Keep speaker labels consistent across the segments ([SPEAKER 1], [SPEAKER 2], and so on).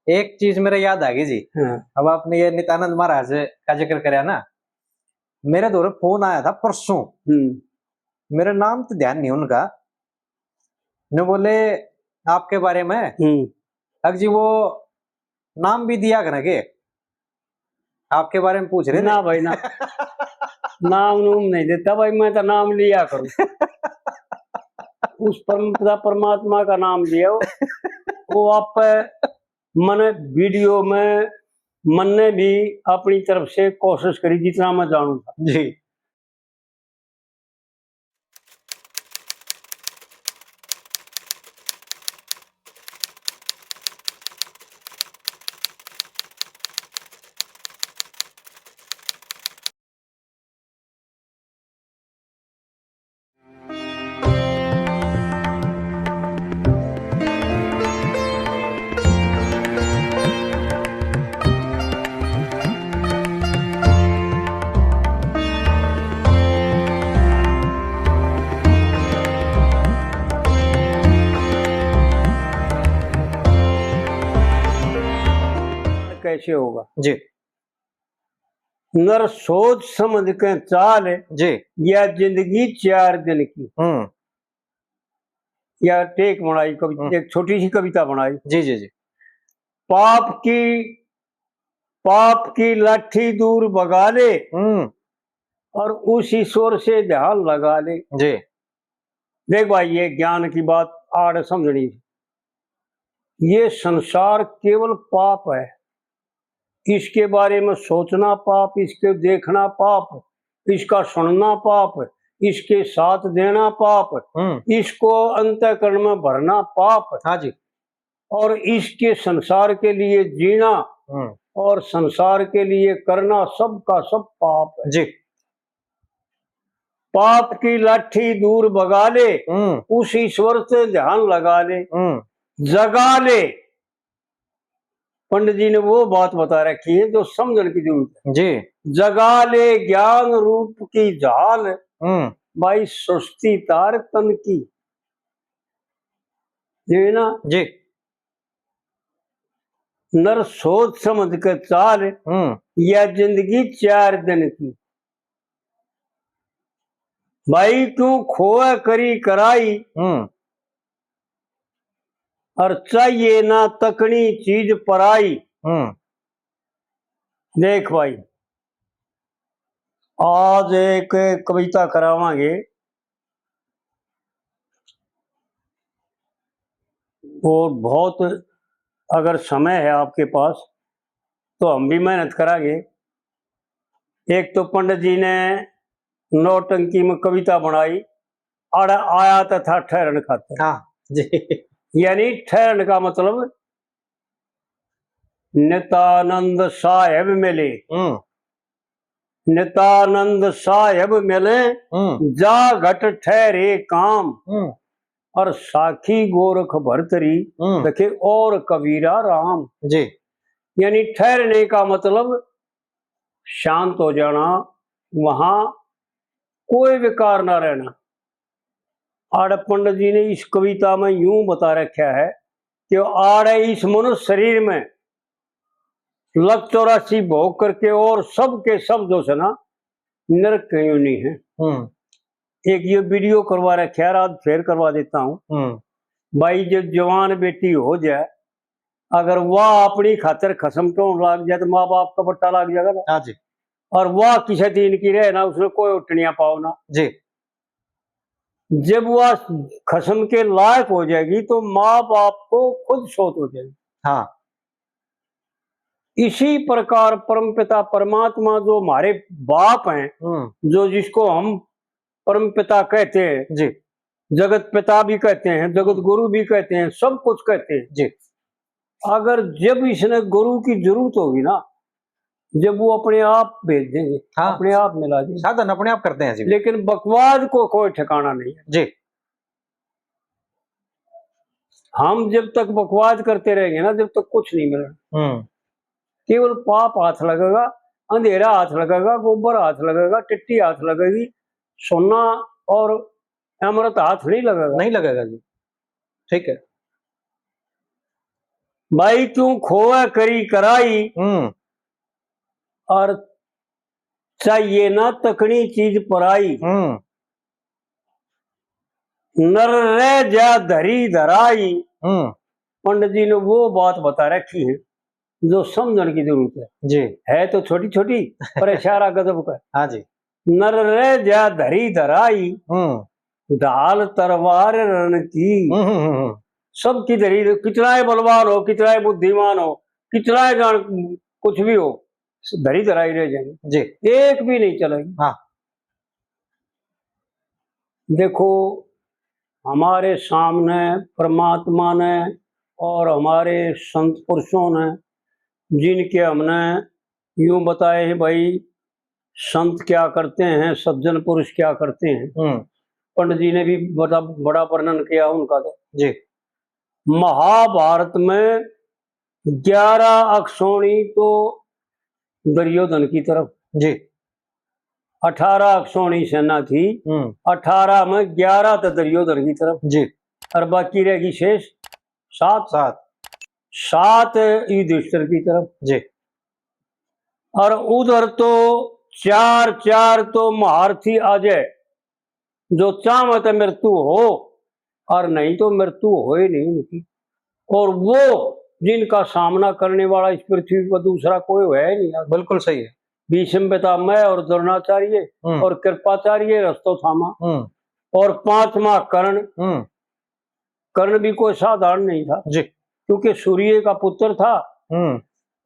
[SPEAKER 1] एक चीज मेरे याद आ गई जी।
[SPEAKER 2] हाँ।
[SPEAKER 1] अब आपने ये नित्यानंद महाराज का जिक्र कराया ना, मेरे दौर फोन आया था परसों, मेरा नाम तो ध्यान नहीं उनका, ने बोले आपके बारे में अग जी वो नाम भी दिया कर के आपके बारे में पूछ रहे
[SPEAKER 2] ना भाई ना नाम नूम नहीं देता भाई, मैं तो नाम लिया करूं उस परमात्मा का नाम लिया वो आप मन वीडियो में मन ने भी अपनी तरफ से कोशिश करी जितना मैं जानू था
[SPEAKER 1] जी।
[SPEAKER 2] कैसे होगा
[SPEAKER 1] जी।
[SPEAKER 2] नर सोच समझ के चाल
[SPEAKER 1] जी।
[SPEAKER 2] या जिंदगी 4 दिन की, या टेक बनाई एक छोटी सी कविता बनाई।
[SPEAKER 1] जी जी जी।
[SPEAKER 2] पाप की लाठी दूर भगा ले और उस ईश्वर से ध्यान लगा ले।
[SPEAKER 1] जी।
[SPEAKER 2] देख भाई, ये ज्ञान की बात आड़ समझनी, ये संसार केवल पाप है, इसके बारे में सोचना पाप, इसके देखना पाप, इसका सुनना पाप, इसके साथ देना पाप, इसको अंतःकरण में भरना पाप।
[SPEAKER 1] हाँ जी।
[SPEAKER 2] और इसके संसार के लिए जीना और संसार के लिए करना सब का सब पाप है
[SPEAKER 1] जी।
[SPEAKER 2] पाप की लाठी दूर भगा ले, उस ईश्वर से ध्यान लगा ले, जगा ले। पंडित जी ने वो बात बता रखी है जो समझने की जरूरत है
[SPEAKER 1] जी।
[SPEAKER 2] जगा ले ज्ञान रूप की झाल, भाई सुस्ती तार तन की, ये ना
[SPEAKER 1] जी।
[SPEAKER 2] नर सोच समझ के चाल या जिंदगी 4 दिन की, भाई तू खोए करी कराई और चाहिए ना तकनी चीज पराई। देख भाई, आज एक कविता करावांगे, और बहुत अगर समय है आपके पास तो हम भी मेहनत करांगे। एक तो पंडित जी ने नौटंकी में कविता बनाई, अड़ आया तथा ठहरन खातर।
[SPEAKER 1] हाँ जी।
[SPEAKER 2] यानी ठहरन का मतलब नित्यानंद साहेब मिले, नित्यानंद साहेब मिले, जा घट ठहरे काम, और साखी गोरख भरतरी देखे और कबीरा राम।
[SPEAKER 1] जी।
[SPEAKER 2] यानी ठहरने का मतलब शांत हो जाना, वहां कोई विकार ना रहना। आड़ पंडित जी ने इस कविता में यूं बता रखा है कि आड़ इस मनुष्य शरीर में लग 84 भोग करके और सब के सब जो है ना नरक कहीं नहीं है। एक ये वीडियो करवा रखा है, आज फिर करवा देता हूँ। भाई जब जवान बेटी हो जाए, अगर वह अपनी खातर खसम टोन लाग जाए तो माँ बाप का पट्टा लाग जाएगा ना।
[SPEAKER 1] हाँ जी।
[SPEAKER 2] और वह किसी दिन की रहे ना, उसमें कोई उठनिया पाओ ना
[SPEAKER 1] जी।
[SPEAKER 2] जब वह खसम के लायक हो जाएगी तो माँ बाप को खुद शोध हो जाएगी।
[SPEAKER 1] हाँ।
[SPEAKER 2] इसी प्रकार परमपिता परमात्मा जो हमारे बाप हैं, जो जिसको हम परमपिता कहते हैं,
[SPEAKER 1] जी,
[SPEAKER 2] जगत पिता भी कहते हैं, जगत गुरु भी कहते हैं, सब कुछ कहते हैं
[SPEAKER 1] जी।
[SPEAKER 2] अगर जब इसने गुरु की जरूरत होगी ना, जब वो अपने आप भेज देंगे। हाँ, अपने आप मिला देंगे,
[SPEAKER 1] साधन अपने आप करते हैं जी।
[SPEAKER 2] लेकिन बकवाद को कोई ठिकाना नहीं है
[SPEAKER 1] जी।
[SPEAKER 2] हम जब तक बकवाद करते रहेंगे ना, जब तक कुछ नहीं मिलेगा। केवल पाप हाथ लगेगा, अंधेरा हाथ लगेगा, गोबर हाथ लगेगा, टिट्टी हाथ लगेगी, सोना और अमृत हाथ नहीं लगेगा।
[SPEAKER 1] नहीं लगेगा जी, ठीक है।
[SPEAKER 2] भाई तू खोआ करी कराई, और चाहिए ना तकनी चीज पराई, नर रह जा धरी धराई। पंडित जी ने वो बात बता रखी है जो समझने की जरूरत है
[SPEAKER 1] जी।
[SPEAKER 2] है तो छोटी छोटी पर इशारा गजब का।
[SPEAKER 1] हाँ जी।
[SPEAKER 2] नर रह जा धरी धराई, ढाल तलवार रण की। सबकी धरी, कितना ही बलवान हो, कितना ही बुद्धिमान हो, कितना ही जान कुछ भी हो, धरी धराई रह जाएंगे
[SPEAKER 1] जी,
[SPEAKER 2] एक भी नहीं चलेगी।
[SPEAKER 1] हाँ।
[SPEAKER 2] देखो हमारे सामने परमात्मा ने और हमारे संत पुरुषों ने जिनके हमने यूं बताए हैं भाई संत क्या करते हैं, सज्जन पुरुष क्या करते हैं, पंडित जी ने भी बड़ा वर्णन किया उनका तो
[SPEAKER 1] जी।
[SPEAKER 2] महाभारत में 11 अक्षौणी तो दुर्योधन की तरफ
[SPEAKER 1] जी,
[SPEAKER 2] 18 अक्षौणी सेना थी, 18 में 11 तो दुर्योधन की तरफ
[SPEAKER 1] जी,
[SPEAKER 2] और बाकी रहेगी शेष 7 युधिष्ठिर की तरफ
[SPEAKER 1] जी।
[SPEAKER 2] और उधर तो 4 तो महारथी अजय जो चाहे तो मृत्यु हो और नहीं तो मृत्यु हो ही नहीं उनकी, और वो जिनका सामना करने वाला इस पृथ्वी पर दूसरा कोई है नहीं।
[SPEAKER 1] बिल्कुल सही है।
[SPEAKER 2] भीष्म पितामह और द्रोणाचार्य और कृपाचार्य रस्तो थामा, और 5वां कर्ण। कर्ण भी कोई साधारण नहीं था
[SPEAKER 1] जी,
[SPEAKER 2] क्योंकि सूर्य का पुत्र था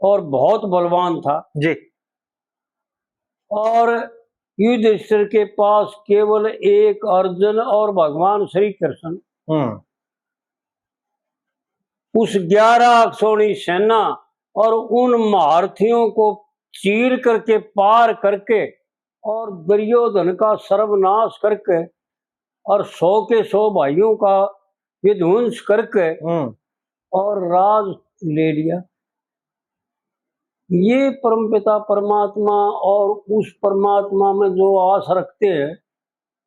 [SPEAKER 2] और बहुत बलवान था
[SPEAKER 1] जी।
[SPEAKER 2] और युधिष्ठिर के पास केवल एक अर्जुन और भगवान श्री कृष्ण। उस 11 अक्षौणी सेना और उन महारथियों को चीर करके पार करके और दुर्योधन का सर्वनाश करके और 100 के 100 भाइयों का विध्वंस करके और राज ले लिया। ये परमपिता परमात्मा और उस परमात्मा में जो आस रखते हैं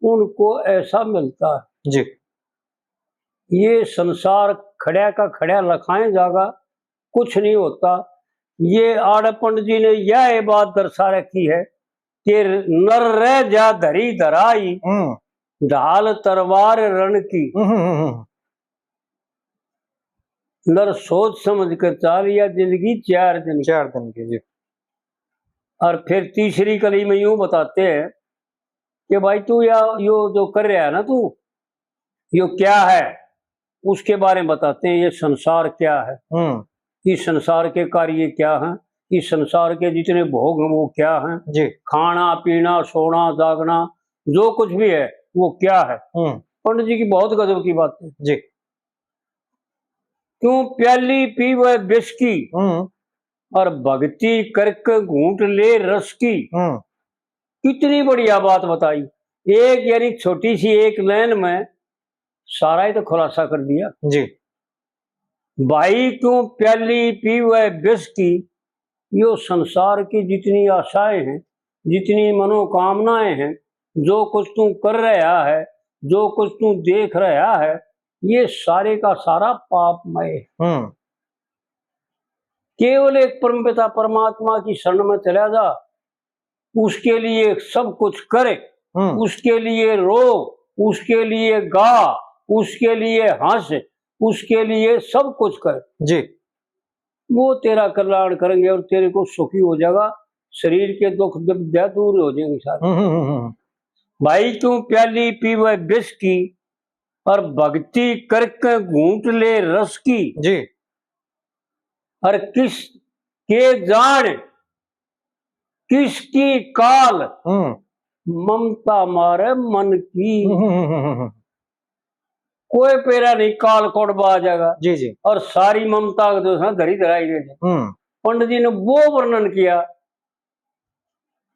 [SPEAKER 2] उनको ऐसा मिलता है
[SPEAKER 1] जी।
[SPEAKER 2] ये संसार खड़ा का खड़ा लखाएं जागा, कुछ नहीं होता। ये आड़ पंडित जी ने यह बात दर्शा रखी है कि नर रह जा धरी धराई, ढाल तलवार रण की। नर सोच समझ कर चाल या जिंदगी 4 दिन
[SPEAKER 1] की। जी।
[SPEAKER 2] और फिर तीसरी कली में यूं बताते हैं कि भाई तू यो जो कर रहा है ना, तू यो क्या है उसके बारे में बताते हैं। ये संसार क्या है, इस संसार के कार्य क्या हैं, इस संसार के जितने भोग हैं वो क्या हैं
[SPEAKER 1] जी।
[SPEAKER 2] खाना पीना सोना जागना जो कुछ भी है वो क्या है। पंडित जी की बहुत गजब की बात है
[SPEAKER 1] जी।
[SPEAKER 2] क्यों प्याली पी वह विष की और भक्ति करके घूंट ले रस की। कितनी बढ़िया बात बताई, एक यानी छोटी सी एक लाइन में सारा ही तो खुलासा कर दिया
[SPEAKER 1] जी।
[SPEAKER 2] भाई क्यों प्याली पी वह विष की, यो संसार की जितनी आशाएं हैं, जितनी मनोकामनाएं हैं, जो कुछ तू कर रहा है, जो कुछ तू देख रहा है, ये सारे का सारा पापमय। केवल एक परमपिता परमात्मा की शरण में चला जा, उसके लिए सब कुछ करे, उसके लिए रो, उसके लिए गा, उसके लिए हंस, उसके लिए सब कुछ कर
[SPEAKER 1] जी। वो
[SPEAKER 2] तेरा कल्याण करेंगे और तेरे को सुखी हो जाएगा, शरीर के दुख दूर हो जाएंगे सारे। भाई तू प्याली पी वह विष की और भक्ति करके घूंट ले रस की
[SPEAKER 1] जी।
[SPEAKER 2] और किस के जान किसकी काल ममता मारे मन की। कोई पेरा नहीं, काल कोडबा आ जाएगा
[SPEAKER 1] जी जी।
[SPEAKER 2] और सारी ममता जो है धरी धराई गई। पंडित जी ने वो वर्णन किया,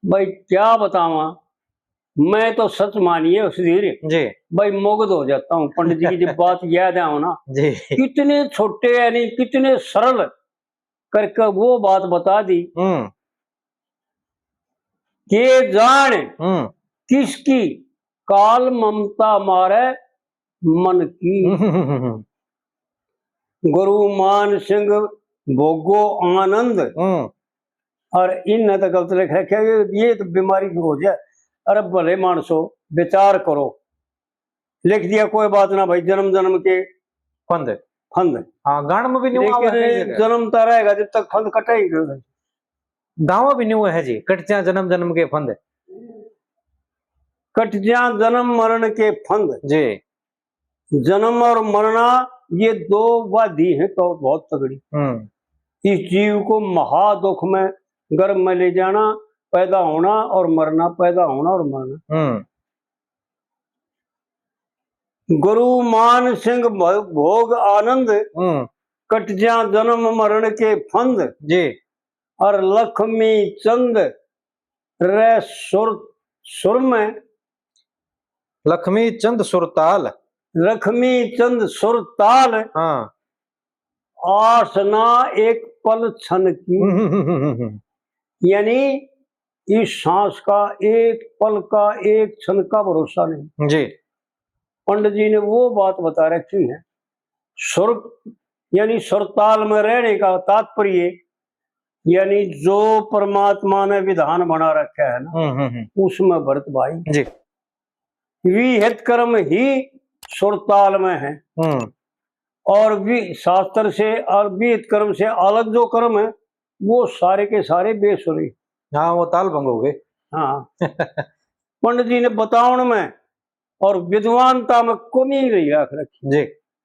[SPEAKER 2] भाई क्या बतावा, मैं तो सच मानिए उस धीरे
[SPEAKER 1] जी
[SPEAKER 2] भाई मुग्ध हो जाता हूँ। पंडित जी की जब बात याद आओ ना
[SPEAKER 1] जी,
[SPEAKER 2] कितने छोटे यानी कितने सरल करके वो बात बता दी कि जान किसकी काल ममता मारे मन की। गुरु मान सिंह भोगो आनंद। और इन तो गलत लिख रखा ये तो बीमारी की हो जाए। अरे भले मानसो विचार करो, लिख दिया कोई बात ना भाई, जन्म जन्म के
[SPEAKER 1] फंद
[SPEAKER 2] फंद।
[SPEAKER 1] हाँ गाँव में भी नहीं हुआ है
[SPEAKER 2] लेकिन जन्मता रहेगा जब तक फंद कटेगा।
[SPEAKER 1] गाँव भी नहीं हुआ है जी, कट जा जन्म जन्म के फंद,
[SPEAKER 2] कट जा जन्म मरण के फंद
[SPEAKER 1] जी।
[SPEAKER 2] जन्म और मरना ये दो वादी है तो बहुत तगड़ी। इस जीव को महा दुख में गर्भ में ले जाना, पैदा होना और मरना, पैदा होना और मरना। गुरु मान सिंह भोग आनंद, कट जा जन्म मरण के फंद
[SPEAKER 1] जी।
[SPEAKER 2] और लक्ष्मी चंद रे सुर में,
[SPEAKER 1] लक्ष्मी चंद सुरताल,
[SPEAKER 2] लक्ष्मी चंद सुरताल।
[SPEAKER 1] हाँ।
[SPEAKER 2] आसना एक पल क्षण की, यानी इस सांस का एक पल का एक क्षण का भरोसा नहीं
[SPEAKER 1] जी।
[SPEAKER 2] पंडित जी ने वो बात बता रखी है। सुर यानी सुरताल में रहने का तात्पर्य यानी जो परमात्मा ने विधान बना रखा है ना, उसमें भरत भाई
[SPEAKER 1] जी
[SPEAKER 2] विहित कर्म ही सुरताल में है। और भी शास्त्र से और विहित कर्म से अलग जो कर्म है वो सारे के सारे बेसुरी।
[SPEAKER 1] हाँ वो ताल भंग हो गए।
[SPEAKER 2] हाँ पंडित जी ने बतावन में और विद्वानता में कमी नहीं रही रखी
[SPEAKER 1] जी।